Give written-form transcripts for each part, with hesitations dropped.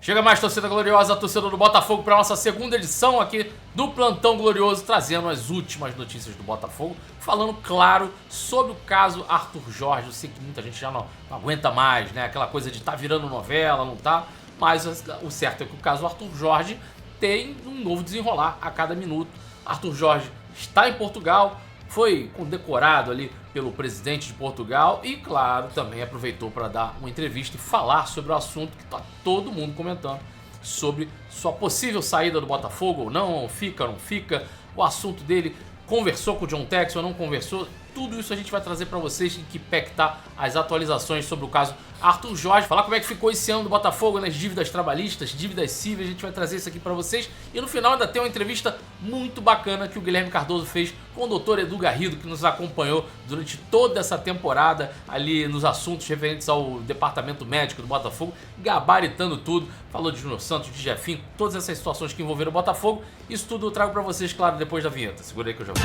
Chega mais, torcida gloriosa, torcedor do Botafogo, para a nossa segunda edição aqui do Plantão Glorioso, trazendo as últimas notícias do Botafogo, falando, claro, sobre o caso Arthur Jorge. Eu sei que muita gente já não aguenta mais, né? Aquela coisa de tá virando novela, não tá? Mas o certo é que o caso Arthur Jorge tem um novo desenrolar a cada minuto. Arthur Jorge está em Portugal, foi condecorado ali pelo presidente de Portugal e, claro, também aproveitou para dar uma entrevista e falar sobre o assunto que está todo mundo comentando, sobre sua possível saída do Botafogo ou não, fica ou não fica, o assunto dele, conversou com o John Textor ou não conversou, tudo isso a gente vai trazer para vocês, em que pé que tá as atualizações sobre o caso Arthur Jorge, falar como é que ficou esse ano do Botafogo nas dívidas trabalhistas, dívidas cíveis, a gente vai trazer isso aqui para vocês. E no final ainda tem uma entrevista muito bacana que o Guilherme Cardoso fez com o Dr. Edu Garrido, que nos acompanhou durante toda essa temporada ali nos assuntos referentes ao departamento médico do Botafogo, gabaritando tudo, falou de Júnior Santos, de Jefinho, todas essas situações que envolveram o Botafogo. Isso tudo eu trago para vocês, claro, depois da vinheta. Segura aí que eu já vou.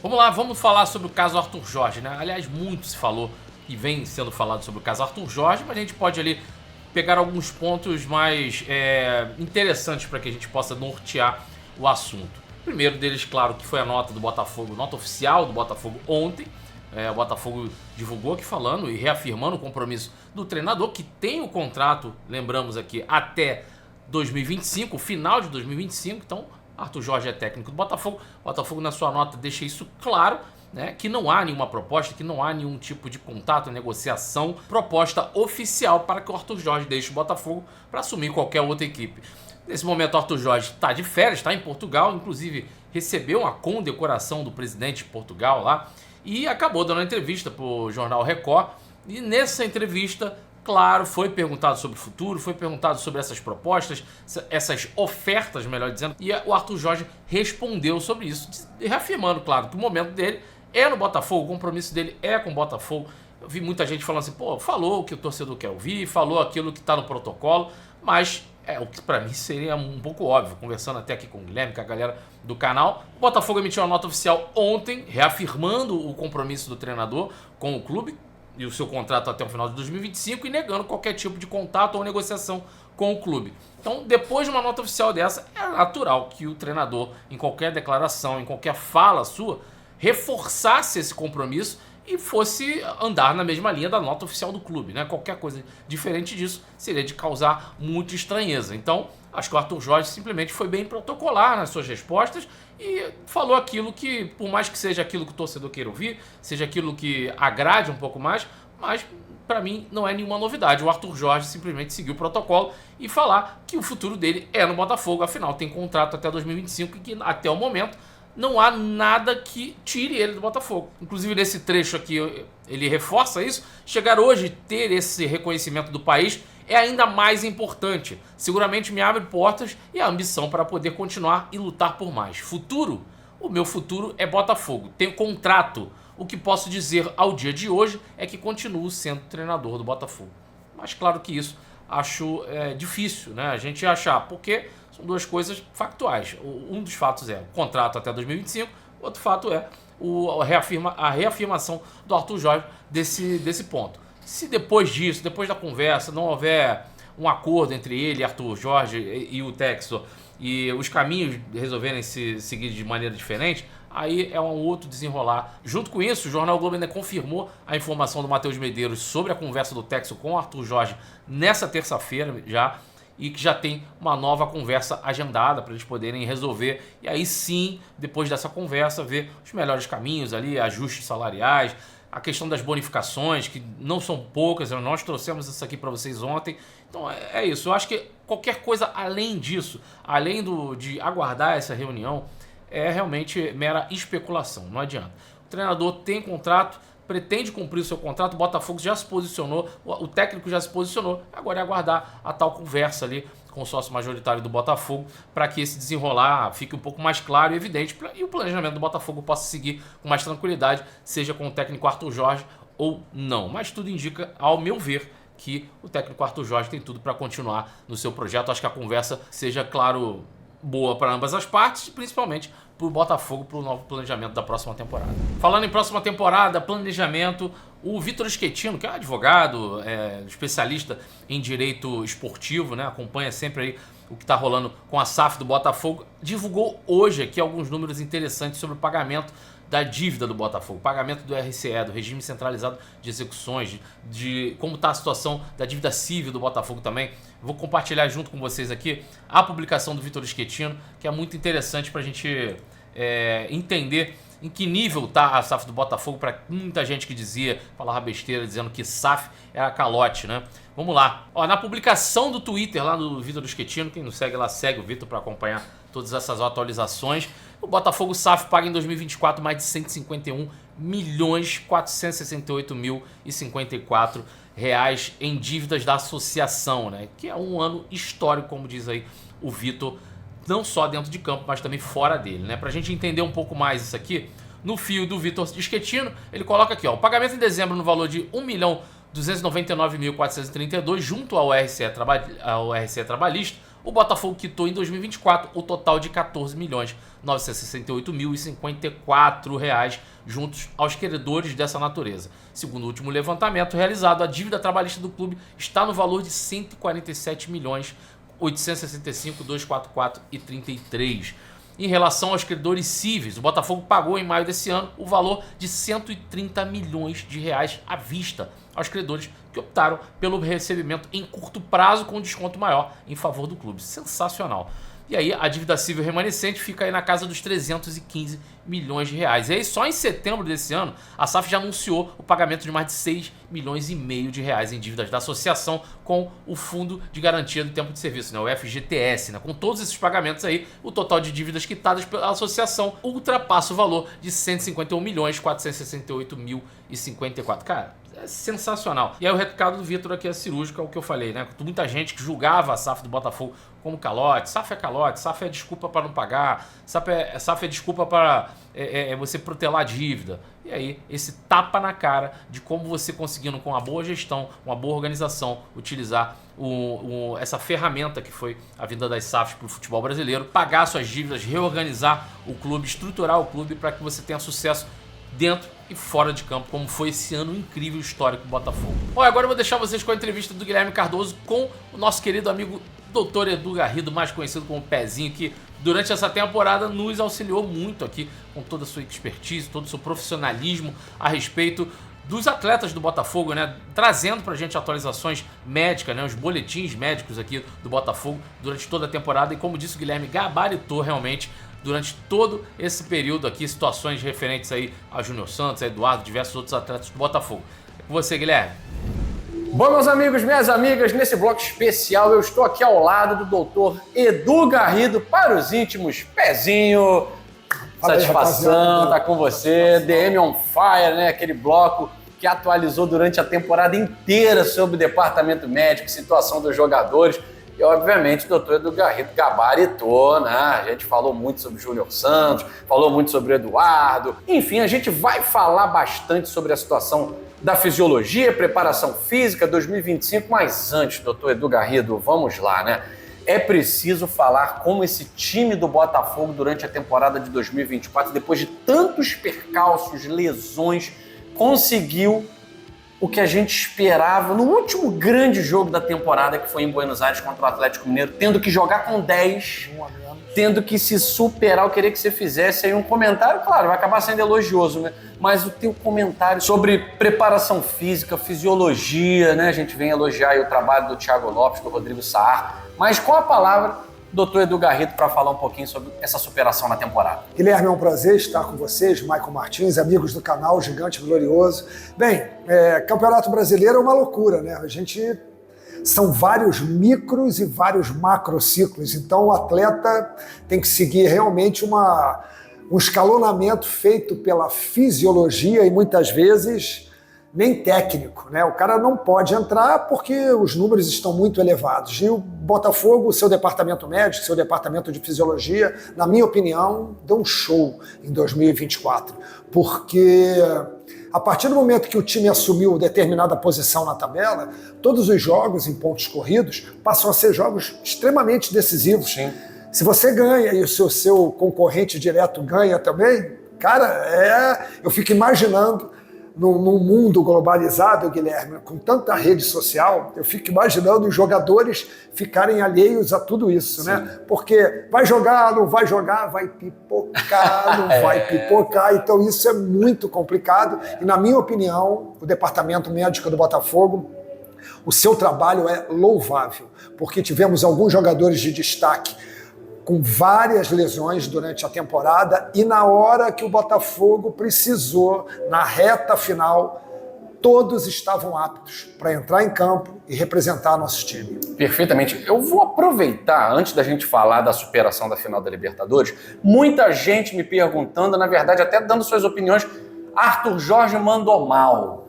Vamos lá, vamos falar sobre o caso Arthur Jorge, né? Aliás, muito se falou e vem sendo falado sobre o caso Arthur Jorge, mas a gente pode ali pegar alguns pontos mais interessantes para que a gente possa nortear o assunto. O primeiro deles, claro, que foi a nota do Botafogo, nota oficial do Botafogo ontem. O Botafogo divulgou aqui falando e reafirmando o compromisso do treinador, que tem o contrato, lembramos aqui, até 2025, o final de 2025, então Arthur Jorge é técnico do Botafogo. O Botafogo, na sua nota, deixa isso claro, né, que não há nenhuma proposta, que não há nenhum tipo de contato, negociação, proposta oficial para que o Arthur Jorge deixe o Botafogo para assumir qualquer outra equipe. Nesse momento, o Arthur Jorge está de férias, está em Portugal, inclusive recebeu uma condecoração do presidente de Portugal lá e acabou dando uma entrevista para o jornal Record. E nessa entrevista, claro, foi perguntado sobre o futuro, foi perguntado sobre essas propostas, essas ofertas, melhor dizendo, e o Arthur Jorge respondeu sobre isso, reafirmando, claro, que o momento dele é no Botafogo, o compromisso dele é com o Botafogo. Eu vi muita gente falando assim, pô, falou o que o torcedor quer ouvir, falou aquilo que está no protocolo, mas o que para mim seria um pouco óbvio, conversando até aqui com o Guilherme, com a galera do canal. O Botafogo emitiu uma nota oficial ontem, reafirmando o compromisso do treinador com o clube e o seu contrato até o final de 2025 e negando qualquer tipo de contato ou negociação com o clube. Então, depois de uma nota oficial dessa, é natural que o treinador, em qualquer declaração, em qualquer fala sua, reforçasse esse compromisso e fosse andar na mesma linha da nota oficial do clube, né? Qualquer coisa diferente disso seria de causar muita estranheza. Então, acho que o Arthur Jorge simplesmente foi bem protocolar nas suas respostas e falou aquilo que, por mais que seja aquilo que o torcedor queira ouvir, seja aquilo que agrade um pouco mais, mas para mim não é nenhuma novidade. O Arthur Jorge simplesmente seguiu o protocolo e falar que o futuro dele é no Botafogo, afinal tem contrato até 2025 e que até o momento não há nada que tire ele do Botafogo. Inclusive nesse trecho aqui ele reforça isso. Chegar hoje ter esse reconhecimento do país é ainda mais importante. Seguramente me abre portas e a ambição para poder continuar e lutar por mais. Futuro? O meu futuro é Botafogo. Tenho contrato. O que posso dizer ao dia de hoje é que continuo sendo treinador do Botafogo. Mas claro que isso acho difícil, né? A gente achar, porque são duas coisas factuais. Um dos fatos é o contrato até 2025, outro fato é a reafirmação do Arthur Jorge desse ponto. Se depois disso, depois da conversa, não houver um acordo entre ele, Arthur Jorge e o Textor, e os caminhos resolverem se seguir de maneira diferente, aí é um outro desenrolar. Junto com isso, o Jornal Globo ainda confirmou a informação do Matheus Medeiros sobre a conversa do Textor com o Arthur Jorge nessa terça-feira já, e que já tem uma nova conversa agendada para eles poderem resolver. E aí sim, depois dessa conversa, ver os melhores caminhos ali, ajustes salariais, a questão das bonificações, que não são poucas, nós trouxemos isso aqui para vocês ontem. Então é isso, eu acho que qualquer coisa além disso, além de aguardar essa reunião, é realmente mera especulação, não adianta. O treinador tem contrato, pretende cumprir o seu contrato, o Botafogo já se posicionou, o técnico já se posicionou, agora é aguardar a tal conversa ali com o sócio majoritário do Botafogo para que esse desenrolar fique um pouco mais claro e evidente e o planejamento do Botafogo possa seguir com mais tranquilidade, seja com o técnico Arthur Jorge ou não. Mas tudo indica, ao meu ver, que o técnico Arthur Jorge tem tudo para continuar no seu projeto. Acho que a conversa seja, claro, boa para ambas as partes, principalmente pro Botafogo pro novo planejamento da próxima temporada. Falando em próxima temporada, planejamento, o Vitor Schettino, que é um advogado, especialista em direito esportivo, né, acompanha sempre aí o que está rolando com a SAF do Botafogo, divulgou hoje aqui alguns números interessantes sobre o pagamento da dívida do Botafogo, pagamento do RCE, do Regime Centralizado de Execuções, de como está a situação da dívida civil do Botafogo também. Vou compartilhar junto com vocês aqui a publicação do Vitor Schettino, que é muito interessante para a gente entender em que nível está a SAF do Botafogo, para muita gente que falava besteira, dizendo que SAF era calote, né? Vamos lá. Ó, na publicação do Twitter lá do Vitor Schettino, quem não segue lá, segue o Vitor para acompanhar todas essas atualizações. O Botafogo SAF paga em 2024 mais de 151.468.054 reais em dívidas da associação, né? Que é um ano histórico, como diz aí o Vitor, não só dentro de campo, mas também fora dele, né? Pra gente entender um pouco mais isso aqui, no fio do Vitor Schettino, ele coloca aqui, ó, o pagamento em dezembro no valor de 1.299.432 junto ao RCE trabalhista, o Botafogo quitou em 2024 o total de 14.968.054 reais juntos aos credores dessa natureza. Segundo o último levantamento realizado, a dívida trabalhista do clube está no valor de 147.865.244.33. Em relação aos credores cíveis, o Botafogo pagou em maio desse ano o valor de 130 milhões de reais à vista aos credores que optaram pelo recebimento em curto prazo com desconto maior em favor do clube. Sensacional. E aí a dívida civil remanescente fica aí na casa dos 315 milhões de reais. E aí só em setembro desse ano, a SAF já anunciou o pagamento de mais de 6 milhões e meio de reais em dívidas da associação com o Fundo de Garantia do Tempo de Serviço, né, o FGTS. Né? Com todos esses pagamentos aí, o total de dívidas quitadas pela associação ultrapassa o valor de 151.468.054. Cara, é sensacional. E aí o recado do Vitor aqui é cirúrgico, é o que eu falei, né? Muita gente que julgava a SAF do Botafogo como calote. SAF é calote, SAF é desculpa para não pagar, SAF é desculpa para você protelar a dívida. E aí, esse tapa na cara de como você conseguindo, com uma boa gestão, uma boa organização, utilizar essa ferramenta que foi a vinda das SAFs para o futebol brasileiro, pagar suas dívidas, reorganizar o clube, estruturar o clube para que você tenha sucesso dentro e fora de campo, como foi esse ano incrível histórico do Botafogo. Bom, agora eu vou deixar vocês com a entrevista do Guilherme Cardoso com o nosso querido amigo Dr. Edu Garrido, mais conhecido como Pezinho, que durante essa temporada nos auxiliou muito aqui com toda a sua expertise, todo o seu profissionalismo a respeito dos atletas do Botafogo, né? Trazendo pra gente atualizações médicas, né? Os boletins médicos aqui do Botafogo durante toda a temporada. E como disse o Guilherme, gabaritou realmente durante todo esse período aqui, situações referentes aí a Júnior Santos, a Eduardo, diversos outros atletas do Botafogo. É com você, Guilherme. Bom, meus amigos, minhas amigas, nesse bloco especial eu estou aqui ao lado do doutor Edu Garrido, para os íntimos, Pezinho. Satisfação estar com você, DM on Fire, né? Aquele bloco que atualizou durante a temporada inteira sobre o departamento médico, situação dos jogadores. E, obviamente, o doutor Edu Garrido gabaritou, né? A gente falou muito sobre o Júnior Santos, falou muito sobre o Eduardo. Enfim, a gente vai falar bastante sobre a situação da fisiologia, preparação física 2025. Mas antes, doutor Edu Garrido, vamos lá, né? É preciso falar como esse time do Botafogo, durante a temporada de 2024, depois de tantos percalços, lesões, conseguiu o que a gente esperava no último grande jogo da temporada, que foi em Buenos Aires contra o Atlético Mineiro, tendo que jogar com 10, tendo que se superar. Eu queria que você fizesse aí um comentário, claro, vai acabar sendo elogioso, né? Mas o teu comentário sobre preparação física, fisiologia, né? A gente vem elogiar aí o trabalho do Thiago Lopes, do Rodrigo Saar, mas com a palavra, doutor Edu Garrido, para falar um pouquinho sobre essa superação na temporada. Guilherme, é um prazer estar com vocês, Maicon Martins, amigos do canal Gigante Glorioso. Bem, Campeonato Brasileiro é uma loucura, né? São vários micros e vários macrociclos, então o atleta tem que seguir realmente um escalonamento feito pela fisiologia e muitas vezes nem técnico, né? O cara não pode entrar porque os números estão muito elevados. E o Botafogo, seu departamento médico, seu departamento de fisiologia, na minha opinião, deu um show em 2024. Porque a partir do momento que o time assumiu determinada posição na tabela, todos os jogos em pontos corridos passam a ser jogos extremamente decisivos. Sim. Se você ganha e o seu concorrente direto ganha também, cara, eu fico imaginando, num mundo globalizado, Guilherme, com tanta rede social, eu fico imaginando os jogadores ficarem alheios a tudo isso, né? Porque vai jogar, não vai jogar, vai pipocar, não vai pipocar. Então isso é muito complicado. E, na minha opinião, o departamento médico do Botafogo, o seu trabalho é louvável, porque tivemos alguns jogadores de destaque com várias lesões durante a temporada e na hora que o Botafogo precisou, na reta final, todos estavam aptos para entrar em campo e representar nosso time. Perfeitamente. Eu vou aproveitar, antes da gente falar da superação da final da Libertadores, muita gente me perguntando, na verdade até dando suas opiniões, Arthur Jorge mandou mal.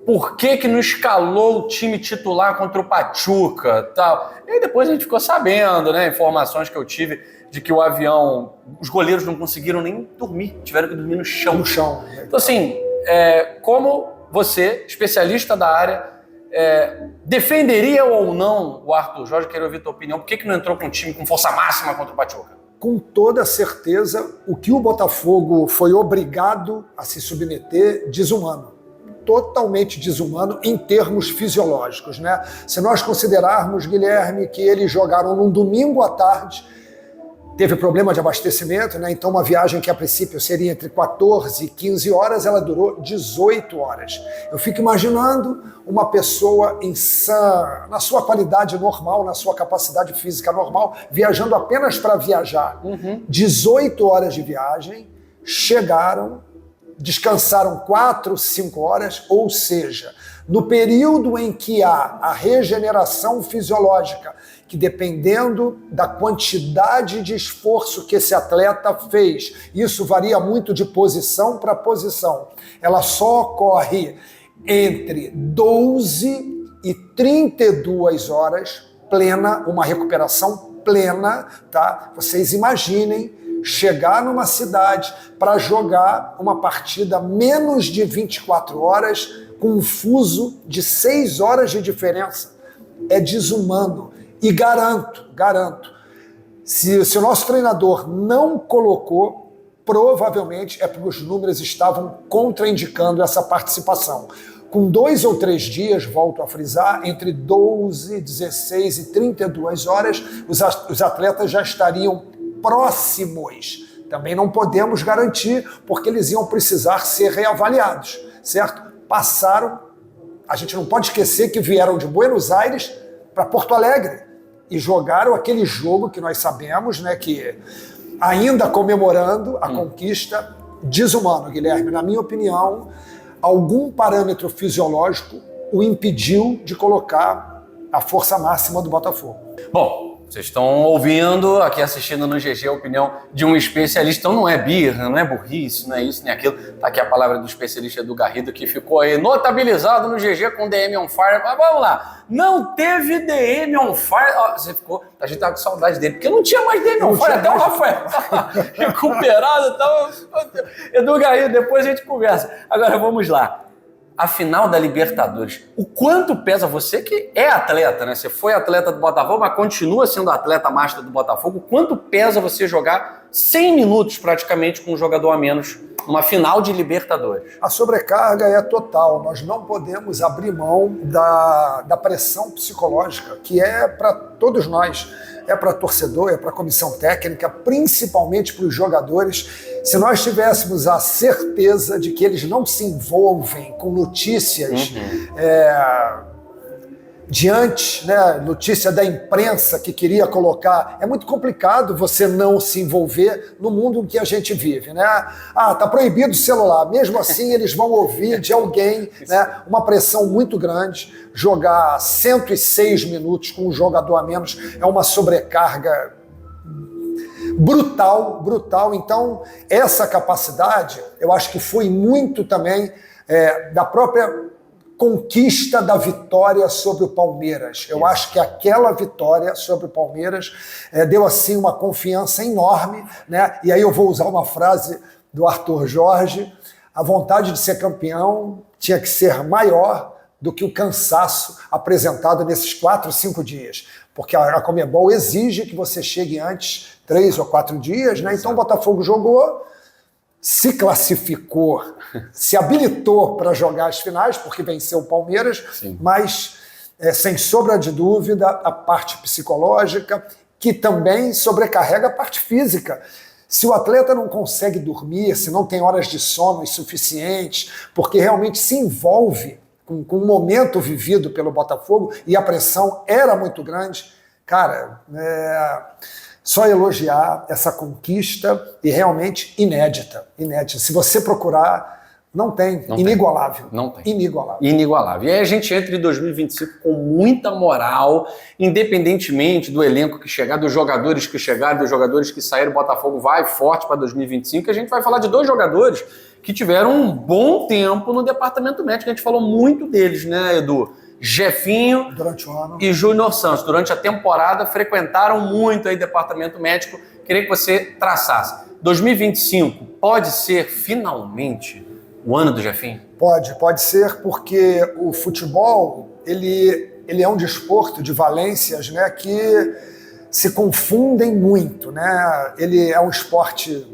Por que não escalou o time titular contra o Pachuca, tal? E aí depois a gente ficou sabendo, né, informações que eu tive de que o avião, os goleiros não conseguiram nem dormir, tiveram que dormir no chão. No chão. Então assim, como você, especialista da área, defenderia ou não o Arthur Jorge? Quero ouvir tua opinião. Por que não entrou com um time com força máxima contra o Pachuca? Com toda certeza, o que o Botafogo foi obrigado a se submeter, desumano. Totalmente desumano em termos fisiológicos, né? Se nós considerarmos, Guilherme, que eles jogaram num domingo à tarde, teve problema de abastecimento, né? Então uma viagem que a princípio seria entre 14 e 15 horas, ela durou 18 horas. Eu fico imaginando uma pessoa na sua qualidade normal, na sua capacidade física normal, viajando apenas para viajar. 18 horas de viagem, chegaram, descansaram 4, 5 horas, ou seja, no período em que há a regeneração fisiológica, que dependendo da quantidade de esforço que esse atleta fez, isso varia muito de posição para posição, ela só ocorre entre 12 e 32 horas plena, uma recuperação plena, tá? Vocês imaginem chegar numa cidade para jogar uma partida menos de 24 horas com um fuso de 6 horas de diferença. É desumano. E garanto, se o nosso treinador não colocou, provavelmente é porque os números estavam contraindicando essa participação. Com 2 ou 3 dias, volto a frisar, entre 12, 16 e 32 horas, os atletas já estariam próximos. Também não podemos garantir, porque eles iam precisar ser reavaliados, certo? Passaram, a gente não pode esquecer que vieram de Buenos Aires para Porto Alegre e jogaram aquele jogo que nós sabemos, né, que ainda comemorando a conquista, desumano, Guilherme. Na minha opinião, algum parâmetro fisiológico o impediu de colocar a força máxima do Botafogo. Bom, vocês estão ouvindo, aqui assistindo no GG, a opinião de um especialista. Então não é birra, não é burrice, não é isso nem aquilo. Tá aqui a palavra do especialista Edu Garrido, que ficou aí notabilizado no GG com DM on fire. Mas vamos lá, não teve DM on fire. Ó, você ficou, a gente tava com saudade dele, porque não tinha mais DM on fire, até o Rafael tava recuperado. Tava... Edu Garrido, depois a gente conversa. Agora vamos lá. A final da Libertadores, o quanto pesa você que é atleta, né? Você foi atleta do Botafogo, mas continua sendo atleta master do Botafogo. O quanto pesa você jogar 100 minutos praticamente com um jogador a menos numa final de Libertadores? A sobrecarga é total. Nós não podemos abrir mão da pressão psicológica, que é para todos nós. É para torcedor, é para comissão técnica, principalmente para os jogadores. Se nós tivéssemos a certeza de que eles não se envolvem com notícias diante, né, notícia da imprensa que queria colocar, é muito complicado você não se envolver no mundo em que a gente vive, né? Ah, tá proibido o celular. Mesmo assim, eles vão ouvir de alguém, né, uma pressão muito grande. Jogar 106 minutos com um jogador a menos é uma sobrecarga brutal. Então, essa capacidade, eu acho que foi muito também da própria conquista da vitória sobre o Palmeiras. Eu acho que aquela vitória sobre o Palmeiras deu assim uma confiança enorme, né? E aí eu vou usar uma frase do Arthur Jorge: a vontade de ser campeão tinha que ser maior do que o cansaço apresentado nesses 4, 5 dias. Porque a Conmebol exige que você chegue antes 3 ou 4 dias, né? Então o Botafogo jogou, se classificou, se habilitou para jogar as finais, porque venceu o Palmeiras, sim, mas sem sombra de dúvida a parte psicológica, que também sobrecarrega a parte física. Se o atleta não consegue dormir, se não tem horas de sono suficientes, porque realmente se envolve com o momento vivido pelo Botafogo e a pressão era muito grande, cara, só elogiar essa conquista e realmente inédita. Se você procurar, não tem. Inigualável. Não tem. Inigualável. Inigualável. E aí a gente entra em 2025 com muita moral, independentemente do elenco que chegar, dos jogadores que chegaram, dos jogadores que saíram, o Botafogo vai forte para 2025, a gente vai falar de 2 jogadores que tiveram um bom tempo no departamento médico. A gente falou muito deles, né, Edu? Jefinho durante o ano e Júnior Santos. Durante a temporada frequentaram muito aí o departamento médico. Queria que você traçasse. 2025 pode ser finalmente o ano do Jefinho? Pode ser, porque o futebol ele é um desporto de valências, né, que se confundem muito, né? Ele é um esporte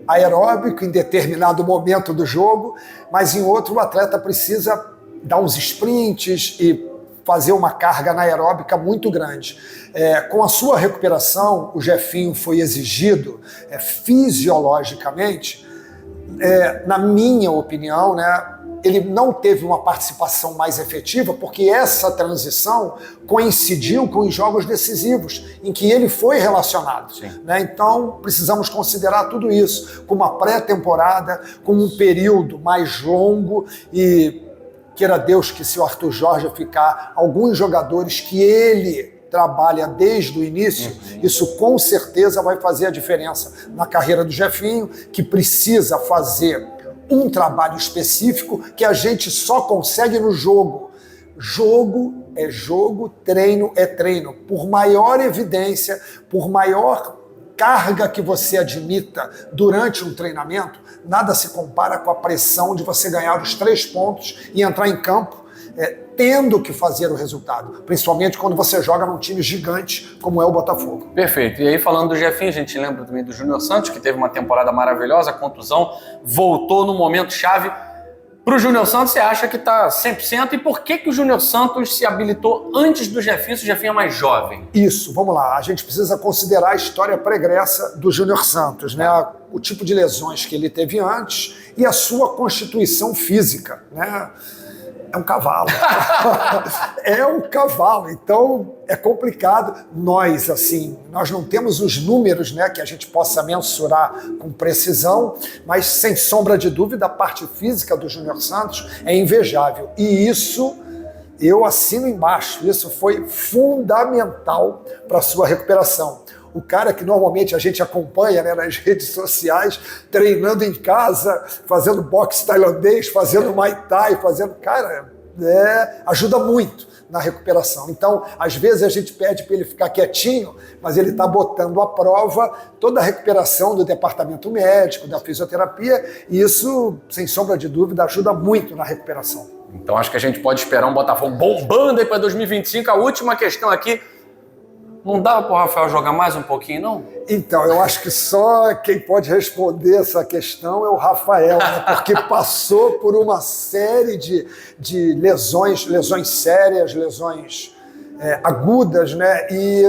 aeróbico em determinado momento do jogo, mas em outro o atleta precisa dar uns sprints e fazer uma carga anaeróbica muito grande. Com a sua recuperação, o Jefinho foi exigido fisiologicamente, na minha opinião, né, ele não teve uma participação mais efetiva porque essa transição coincidiu com os jogos decisivos em que ele foi relacionado. Né? Então, precisamos considerar tudo isso com uma pré-temporada, com um período mais longo e queira Deus que se o Arthur Jorge ficar, alguns jogadores que ele trabalha desde o início, isso com certeza vai fazer a diferença na carreira do Jefinho, que precisa fazer um trabalho específico que a gente só consegue no jogo. Jogo é jogo, treino é treino. Por maior evidência, por maior carga que você admita durante um treinamento, nada se compara com a pressão de você ganhar os 3 pontos e entrar em campo tendo que fazer o resultado, principalmente quando você joga num time gigante como é o Botafogo. Perfeito. E aí, falando do Jefinho, a gente lembra também do Júnior Santos, que teve uma temporada maravilhosa, contusão, voltou no momento chave. Para o Júnior Santos, você acha que está 100%? E por que o Júnior Santos se habilitou antes do Jefinho, se o Jefinho é mais jovem? Isso, vamos lá. A gente precisa considerar a história pregressa do Júnior Santos, né? O tipo de lesões que ele teve antes e a sua constituição física, né? É um cavalo. É um cavalo. Então, é complicado. Nós não temos os números, né, que a gente possa mensurar com precisão, mas, sem sombra de dúvida, a parte física do Júnior Santos é invejável. E isso, eu assino embaixo. Isso foi fundamental para a sua recuperação. O cara que normalmente a gente acompanha, né, nas redes sociais, treinando em casa, fazendo boxe tailandês, fazendo Muay Thai, cara, ajuda muito na recuperação. Então, às vezes a gente pede para ele ficar quietinho, mas ele está botando à prova toda a recuperação do departamento médico, da fisioterapia, e isso, sem sombra de dúvida, ajuda muito na recuperação. Então, acho que a gente pode esperar um Botafogo bombando aí para 2025. A última questão aqui. Não dava para o Rafael jogar mais um pouquinho, não? Então, eu acho que só quem pode responder essa questão é o Rafael, né? Porque passou por uma série de lesões sérias, lesões agudas, né? E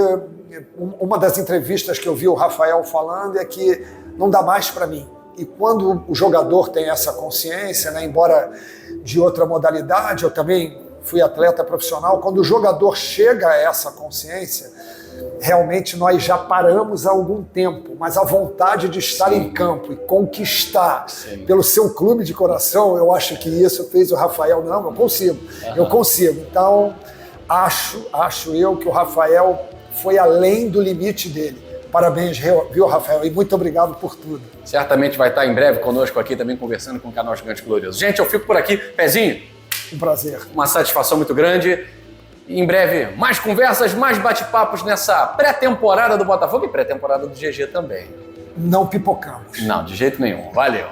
uma das entrevistas que eu vi o Rafael falando é que não dá mais para mim. E quando o jogador tem essa consciência, né? Embora de outra modalidade, eu também fui atleta profissional, quando o jogador chega a essa consciência, realmente nós já paramos há algum tempo, mas a vontade de estar em campo e conquistar pelo seu clube de coração, eu acho que isso fez o Rafael, eu consigo. Então, acho eu que o Rafael foi além do limite dele. Parabéns, viu, Rafael? E muito obrigado por tudo. Certamente vai estar em breve conosco aqui também conversando com o canal Gigante Glorioso. Gente, eu fico por aqui. Pezinho. Um prazer. Uma satisfação muito grande. Em breve, mais conversas, mais bate-papos nessa pré-temporada do Botafogo e pré-temporada do GG também. Não pipocamos. Não, de jeito nenhum. Valeu.